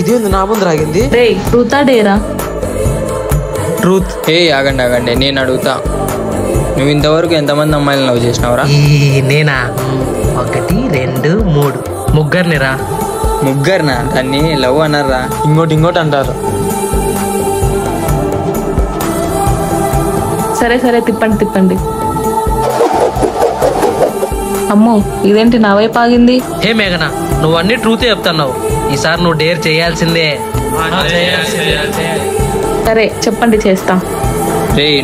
ఇదేంది నా ముందు రాగింది? ట్రూతా డేరా? ట్రూత్. ఆగండి ఆగండి, నేను అడుగుతా. నువ్వు ఇంతవరకు ఎంతమంది అమ్మాయిలను లవ్ చేసినావురా? నేనా? 1 2 3 ముగ్గురినిరా. ముగ్గురినా? దాన్ని లవ్ అన్నారా? ఇంకోటి అంటారు. సరే సరే, తిప్పండి. అమ్మో, ఇదేంటి నా వైపు ఆగింది? హే మేఘనా, నువ్వు అన్ని ట్రూతే చెప్తున్నావు. ఈసారి నువ్వు డేర్ చేయాల్సిందే. సరే చెప్పండి, చేస్తా.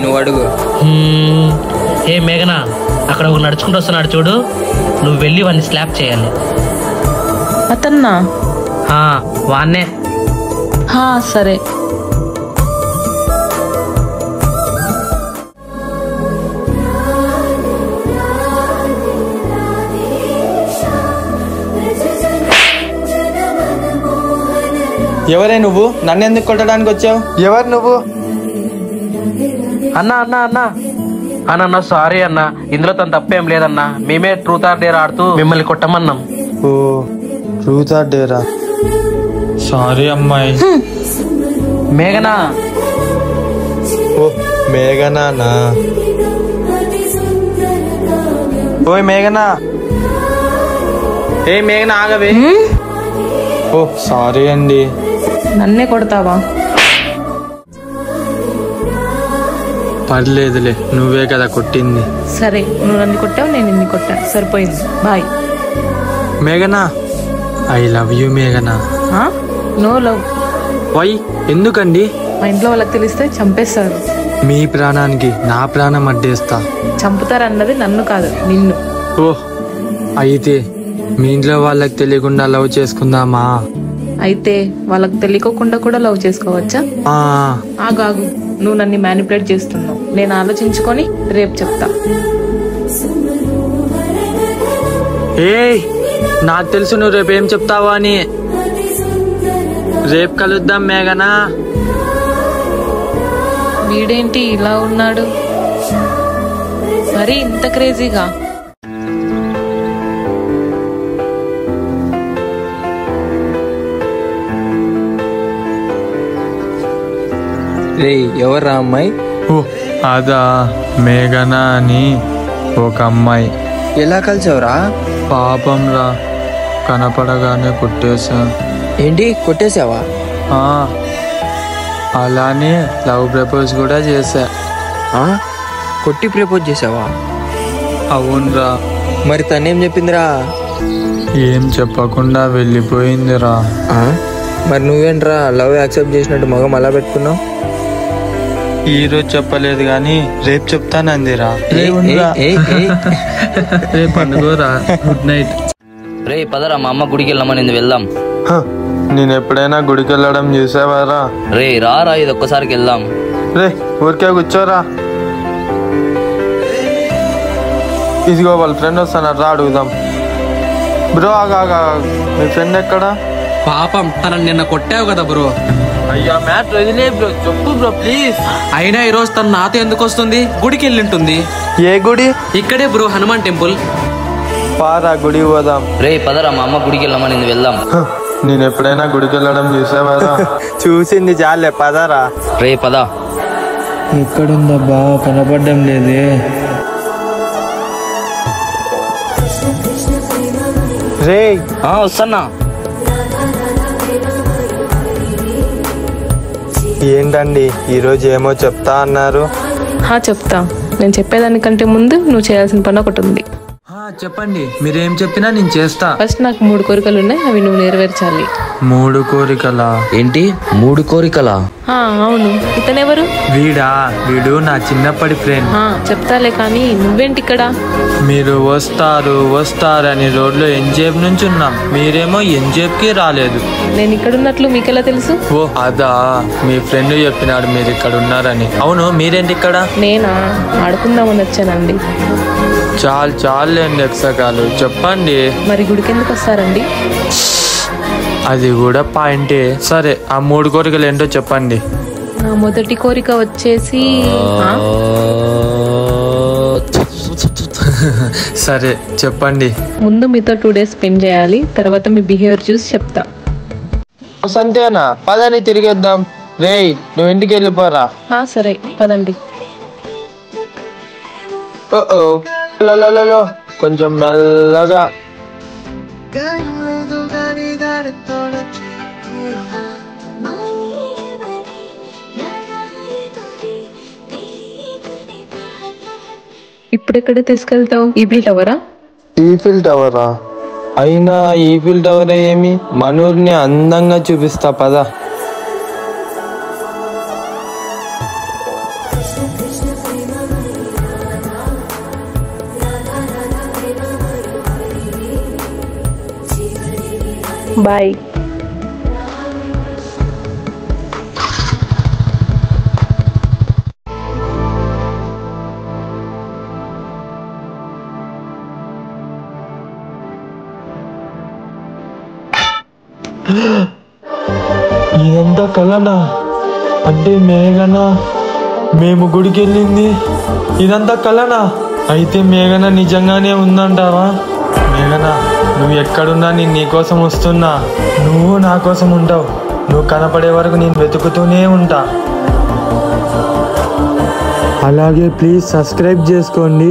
నువ్వు అడుగు. హే మేఘనా, అక్కడ ఒక నడుచుకుంటూ వస్తున్నాడు చూడు, నువ్వు వెళ్ళి వాడిని స్లాప్ చేయాలి. అతన్నా? వాన్నే. సరే. ఎవరే నువ్వు? నన్ను ఎందుకు కొట్టడానికి వచ్చావు? ఎవరు నువ్వు? అన్న సారీ అన్న, ఇందులో తన తప్పేం లేదన్నా. మేమే ట్రూత్ ఆర్ డేర్ ఆడుతూ మిమ్మల్ని కొట్టమన్నాం. ఓ, ట్రూత్ ఆర్ డేరా? సారీ అమ్మాయి. మేఘనా. ఓ మేఘనా. ఓయ్ మేఘనా. మేఘనా ఆగవే. ఓ సారీ అండి. నన్నే కొడతావా? పర్లేదులే, నువ్వే కదా కొట్టింది. సరే, నువ్వు నన్ను కొట్టావు, నేను నిన్ను కొట్టా, సరిపోయింది. బాయ్. మేఘనా, ఐ లవ్ యూ మేఘనా. No love. వై? ఎందుకండి? మా ఇంట్లో వాళ్ళకి తెలిస్తే చంపేస్తారు. మీ ప్రాణానికి నా ప్రాణం అడ్డేస్తా. చంపుతారన్నది నన్ను కాదు, నిన్ను. ఓహ్, అయితే మీ ఇంట్లో వాళ్ళకి తెలియకుండా లవ్ చేసుకుందామా? అయితే వాళ్ళకి తెలియకోకుండా కూడా లవ్ చేసుకోవచ్చా? ఆగాగు, నువ్వు నన్ను మ్యానిపులేట్ చేస్తున్నావు. నేను ఆలోచించుకొని రేపు చెప్తా. నాకు తెలుసు నువ్వు రేపు ఏం చెప్తావా అని. రేపు కలుద్దాం మేఘనా. వీడేంటి ఇలా ఉన్నాడు? మరి ఇంత క్రేజీగా? ఎవర్రా అమ్మాయి? ఓ అదా, మేఘనా అని ఒక అమ్మాయి. ఎలా కలిసావురా? పాపం రా, కనపడగానే కొట్టేశా. ఏంటి, కొట్టేసావా? అలానే లవ్ ప్రపోజ్ కూడా చేశా. కొట్టి ప్రపోజ్ చేసావా? అవునరా. మరి తనేం చెప్పిందిరా? ఏం చెప్పకుండా వెళ్ళిపోయిందిరా. మరి నువ్వేంట్రా లవ్ యాక్సెప్ట్ చేసినట్టు మగం అలా పెట్టుకున్నావు? ఈ రోజు చెప్పలేదు గాని రేపు చెప్తానందిరా. రేపు అనుకోరా. Good night. రే పదరా, మా అమ్మ గుడికి వెళ్ళమని వెళ్దాం. నేను ఎప్పుడైనా గుడికి వెళ్ళడం చూసావారా? రే రారా, ఇది ఒక్కసారికి వెళ్దాం. రే ఊరికే కూర్చోరా. ఇదిగో వాళ్ళ ఫ్రెండ్ వస్తాను, రా అడుగుదాం. బ్రో ఆగా, మీ ఫ్రెండ్ ఎక్కడా? పాపం, తనని నిన్న కొట్టావు కదా బ్రో. అయ్యా మ్యాట్ వదిలే బ్రో, చెప్పు బ్రో ప్లీజ్. అయినా ఈరోజు తను నాతో ఎందుకు వస్తుంది? గుడికి వెళ్ళింటుంది. ఏ గుడి? ఇక్కడే బ్రో, హనుమాన్ టెంపుల్. పారా గుడి పోదాం. రే పదరా, మా అమ్మ గుడికి వెళ్ళమని వెళ్దాం. నేను ఎప్పుడైనా గుడికి వెళ్ళడం చూసావారా? చూసింది చాలే, పదరా. రే పద. ఎక్కడుందబ్బా, కనపడడం లేదే. రే వస్తున్నా. ఏంటండి ఈరోజు ఏమో చెప్తా అన్నారు? చెప్తా. నేను చెప్పేదానికంటే ముందు నువ్వు చేయాల్సిన పని ఒకటి ఉంది. చెప్పండి, మీరేం చెప్పినా నేను చేస్తా. ఫస్ట్ నాకు 3 కోరికలు ఉన్నాయి, అవి నువ్వు నెరవేర్చాలి. 3 కోరికలా? ఏంటి 3 కోరికలా? అవును. ఇతనెవరు? వీడు నా చిన్నప్పటి ఫ్రెండ్. చెప్తాలే కానీ నువ్వేంటి ఇక్కడ? మీరు వస్తారని రోడ్లో ఎంజేబ్ నుంచి ఉన్నాం, మీరేమో ఎంజేబ్కి రాలేదు. నేను ఇక్కడ ఉన్నట్లు మీకెలా తెలుసు? ఓ అదా, మీ ఫ్రెండ్ చెప్పినాడు మీరు ఇక్కడ ఉన్నారని. అవును, మీరేంటి ఇక్కడ? నేనా, ఆడుకుందామని వచ్చానండి. చాలండి ఎక్సకాలు, చెప్పండి. మరి గుడికి ఎందుకు వస్తారండి? అది కూడా పాయింటే. సరే, ఆ 3 కోరికలు ఏంటో చెప్పండి. నా మొదటి కోరిక వచ్చేసి సరే చెప్పండి. ముందు మీతో 2 days స్పెండ్ చేయాలి, తర్వాత మీ బిహేవియర్ చూసి చెప్తా. సంతేనా పదని తిరిగేద్దాం. రేయ్ నువ్వు ఇంటికి వెళ్ళిపోరా. సరే పదండి. కొంచెం మెల్లగా. ఇప్పుడెక్కడ తీసుకెళ్తావు? ఈఫిల్ టవరా? ఈఫిల్ టవరా? అయినా ఈఫిల్ టవర్ ఏమి, మనూరిని అందంగా చూపిస్తా పద. బాయ్. ఇదంతా కలనా? అంటే మేఘన మేము గుడికి వెళ్ళింది ఇదంతా కలనా? అయితే మేఘన నిజంగానే ఉందంటావా? మేఘన నువ్వు ఎక్కడున్నా నేను నీకోసం వస్తున్నా. నువ్వు నా కోసం ఉంటావు. నువ్వు కనపడే వరకు నేను వెతుకుతూనే ఉంటా. అలాగే ప్లీజ్ సబ్స్క్రైబ్ చేసుకోండి.